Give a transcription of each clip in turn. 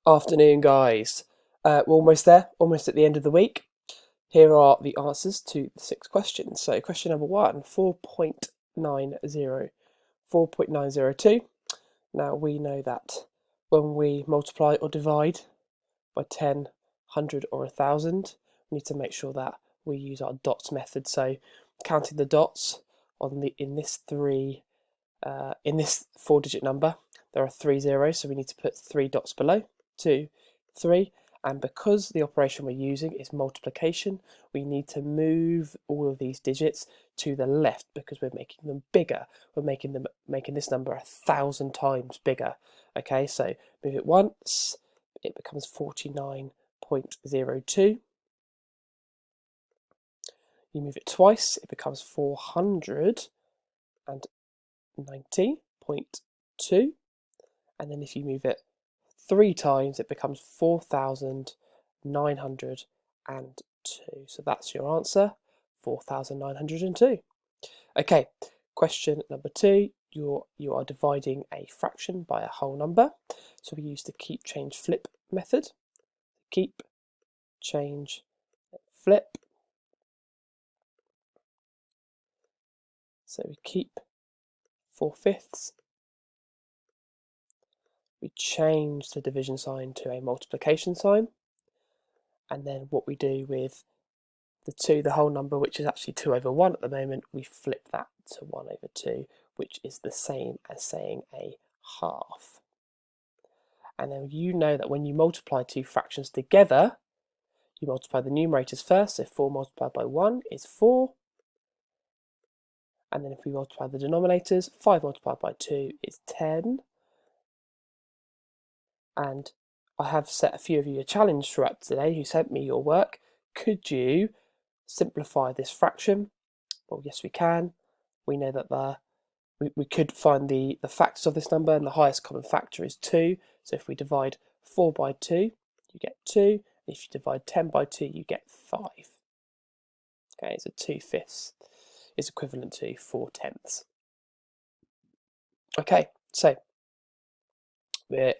Afternoon, guys. We're almost there, almost at the end of the week. Here are the answers to the 6 questions. So, question number one, 4.90, 4.902. Now, we know that when we multiply or divide by 10, 100, or 1,000, we need to make sure that we use our dots method. So, counting the dots in this 4-digit number, there are 3 zeros, so we need to put 3 dots below. 2, 3, and because the operation we're using is multiplication, we need to move all of these digits to the left because we're making them bigger. We're making this number 1,000 times bigger. Okay, so move it once, it becomes 49.02. You move it twice, it becomes 490.2, and then if you move it 3 times, it becomes 4,902. So that's your answer, 4,902. Okay, question number 2. You are dividing a fraction by a whole number. So we use the keep, change, flip method. Keep, change, flip. So we keep 4/5. We change the division sign to a multiplication sign. And then what we do with the 2, the whole number, which is actually 2 over 1 at the moment, we flip that to 1 over 2, which is the same as saying a half. And then you know that when you multiply two fractions together, you multiply the numerators first, so 4 multiplied by 1 is 4. And then if we multiply the denominators, 5 multiplied by 2 is 10. And I have set a few of you a challenge throughout today who sent me your work. Could you simplify this fraction? Well, yes, we can. We know that we could find the factors of this number, and the highest common factor is 2. So if we divide 4 by 2, you get 2. And if you divide 10 by 2, you get 5. Okay, so 2/5 is equivalent to 4/10. Okay, so we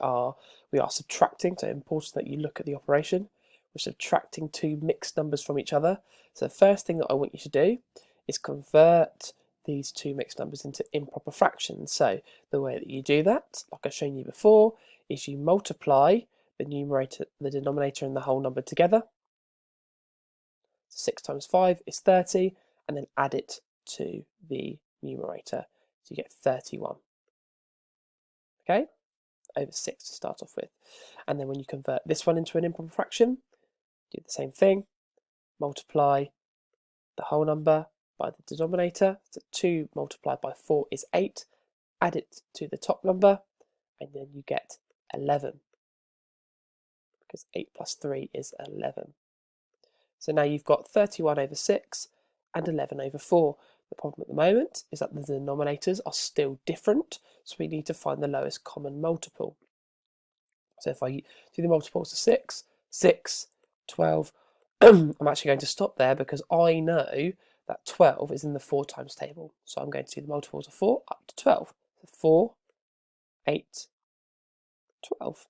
are subtracting, so important that you look at the operation. We're subtracting two mixed numbers from each other. So the first thing that I want you to do is convert these two mixed numbers into improper fractions. So the way that you do that, like I've shown you before, is you multiply the numerator, the denominator, and the whole number together. 6 times 5 is 30, and then add it to the numerator. So you get 31. Okay? Over 6 to start off with. And then when you convert this one into an improper fraction, do the same thing. Multiply the whole number by the denominator. So 2 multiplied by 4 is 8. Add it to the top number, and then you get 11. Because 8 plus 3 is 11. So now you've got 31 over 6 and 11 over 4. The problem at the moment is that the denominators are still different, so we need to find the lowest common multiple. So if I do the multiples of 6, 6, 12, I'm actually going to stop there because I know that 12 is in the 4 times table. So I'm going to do the multiples of 4 up to 12. So 4, 8, 12.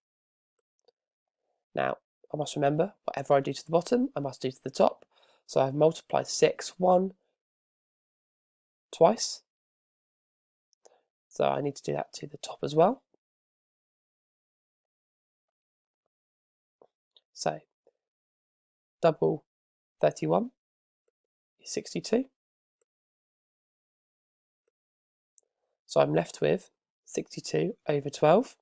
Now, I must remember, whatever I do to the bottom, I must do to the top. So I've multiplied 6 twice. So I need to do that to the top as well. So double 31 is 62. So I'm left with 62 over 12.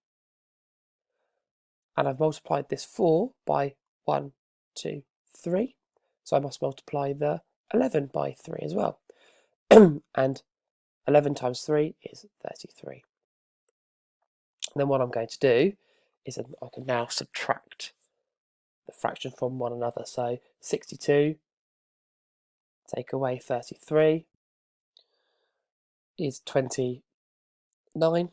And I've multiplied this 4 by 1, 2, 3. So I must multiply the 11 by 3 as well. And 11 times 3 is 33. And then what I'm going to do is I can now subtract the fraction from one another. So 62 take away 33 is 29. And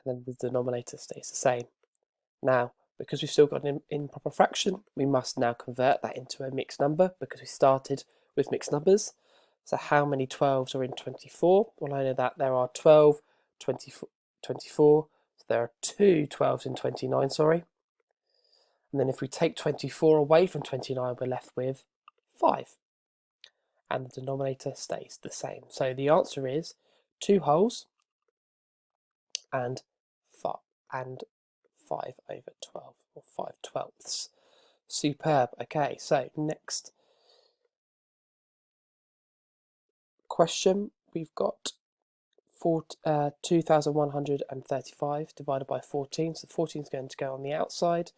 then the denominator stays the same. Now, because we've still got an improper fraction, we must now convert that into a mixed number because we started with mixed numbers. So how many 12s are in 24? Well, I know that there are 12, 24, 24. So So there are two 12s in 29, sorry. And then if we take 24 away from 29, we're left with 5. And the denominator stays the same. So the answer is 2 wholes and 5 over 12, or 5 twelfths. Superb. Okay, so next question, we've got 2,135 divided by 14. So 14 is going to go on the outside,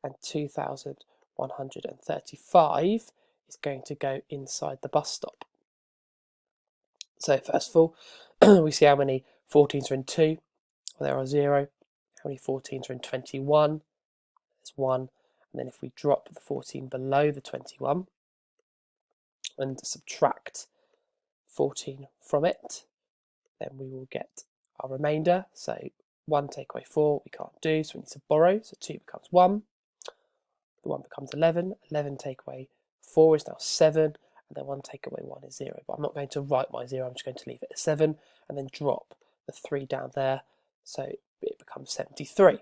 and 2,135 is going to go inside the bus stop. So first of all, we see how many 14s are in 2. Well, there are 0. How many 14s are in 21? There's 1. And then if we drop the 14 below the 21 and subtract 14 from it, then we will get our remainder. So 1 take away 4 we can't do, so we need to borrow. So 2 becomes 1. The 1 becomes 11. 11 take away 4 is now 7. And then 1 take away 1 is 0. But I'm not going to write my 0, I'm just going to leave it at 7 and then drop the 3 down there. So it becomes 73.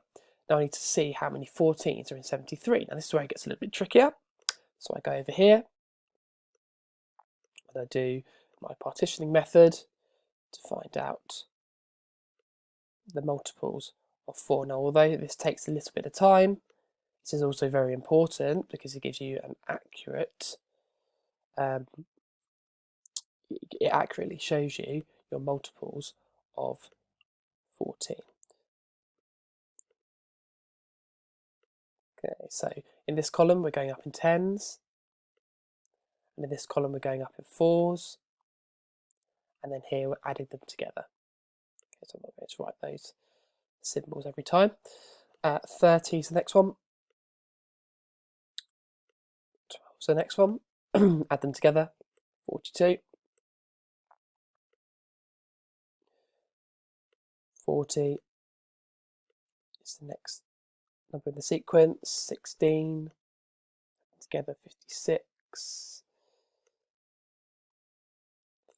Now I need to see how many 14s are in 73. Now this is where it gets a little bit trickier. So I go over here and I do my partitioning method to find out the multiples of 4. Now although this takes a little bit of time, this is also very important because it gives you an accurate, it accurately shows you your multiples of 14. Okay, so in this column we're going up in 10s, and in this column we're going up in 4s, and then here we're adding them together. Okay, so I'm not going to write those symbols every time. 30 is the next one. 12 is the next one. Add them together. 42. 40 is the next number in the sequence. 16. Together 56.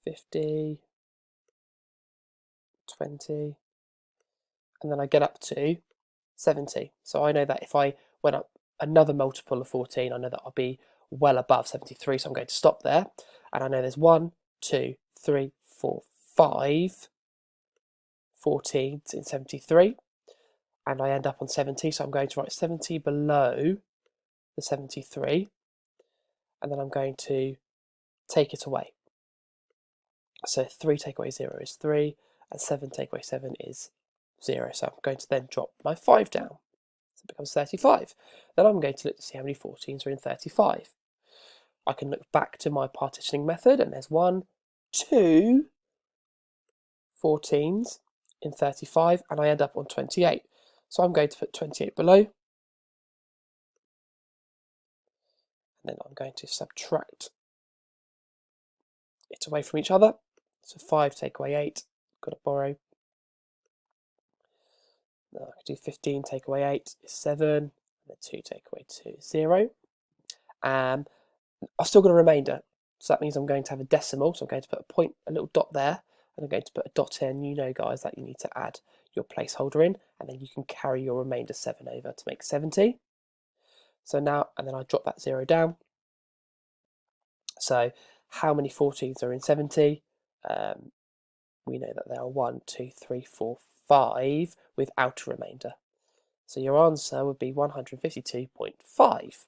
50. 20. And then I get up to 70. So I know that if I went up another multiple of 14, I know that I'll be well above 73. So I'm going to stop there. And I know there's 1, 2, 3, 4, 5 14s in 73. And I end up on 70. So I'm going to write 70 below the 73. And then I'm going to take it away. So 3 take away 0 is 3. And 7 take away 7 is 0. So I'm going to then drop my 5 down. So it becomes 35. Then I'm going to look to see how many 14s are in 35. I can look back to my partitioning method, and there's 1, 2 14s in 35, and I end up on 28. So I'm going to put 28 below, and then I'm going to subtract it away from each other. So 5 take away 8, got to borrow. Now I can do 15 take away 8 is 7, and then 2 take away 2 is 0. I've still got a remainder, so that means I'm going to have a decimal, so I'm going to put a point, a little dot there, and I'm going to put a dot in. You know, guys, that you need to add your placeholder in, and then you can carry your remainder 7 over to make 70. So now, and then I drop that 0 down. So how many 14s are in 70? We know that there are 1, 2, 3, 4, 5 without a remainder. So your answer would be 152.5.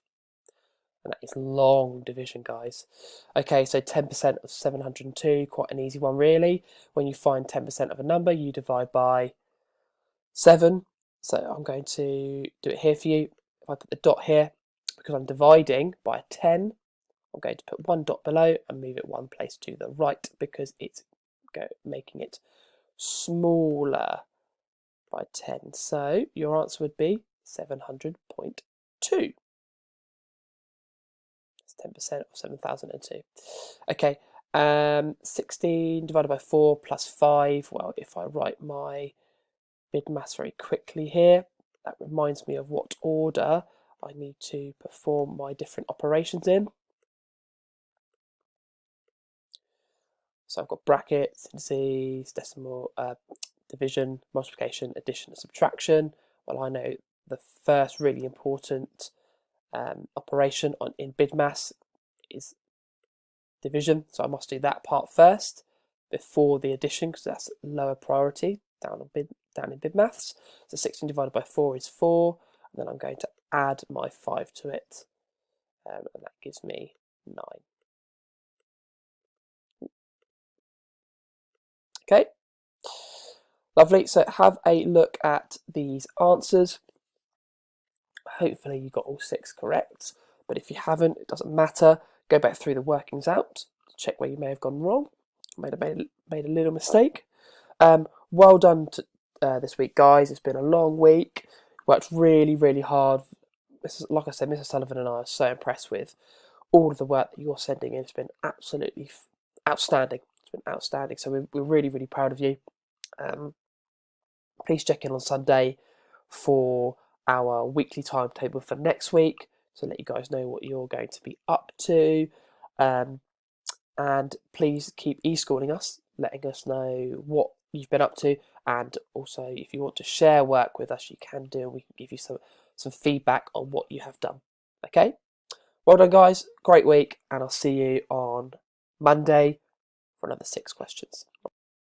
And that is long division, guys. Okay, so 10% of 702, quite an easy one, really. When you find 10% of a number, you divide by 7. So I'm going to do it here for you. If I put the dot here, because I'm dividing by 10, I'm going to put 1 dot below and move it 1 place to the right because it's making it smaller by 10. So your answer would be 700.2. 10% of 7,002. Okay, 16 divided by 4 plus 5. Well, if I write my bid maths very quickly here, that reminds me of what order I need to perform my different operations in. So I've got brackets, indices, decimal, division, multiplication, addition and subtraction. Well, I know the first really important operation in BidMaths is division, so I must do that part first before the addition because that's lower priority down in BidMaths. So 16 divided by 4 is 4, and then I'm going to add my 5 to it, and that gives me 9. Okay, lovely. So have a look at these answers. Hopefully you got all 6 correct, but if you haven't, it doesn't matter. Go back through the workings out, check where you may have gone wrong, made a little mistake. Well done this week, guys. It's been a long week. Worked really, really hard. Like I said, Mrs. Sullivan and I are so impressed with all of the work that you're sending in. It's been absolutely outstanding. It's been outstanding. So we're really, really proud of you. Please check in on Sunday for our weekly timetable for next week to let you guys know what you're going to be up to. And please keep e-schooling us, letting us know what you've been up to, and also if you want to share work with us, you can do, and we can give you some feedback on what you have done. Okay, well done, guys. Great week, and I'll see you on Monday for another 6 questions.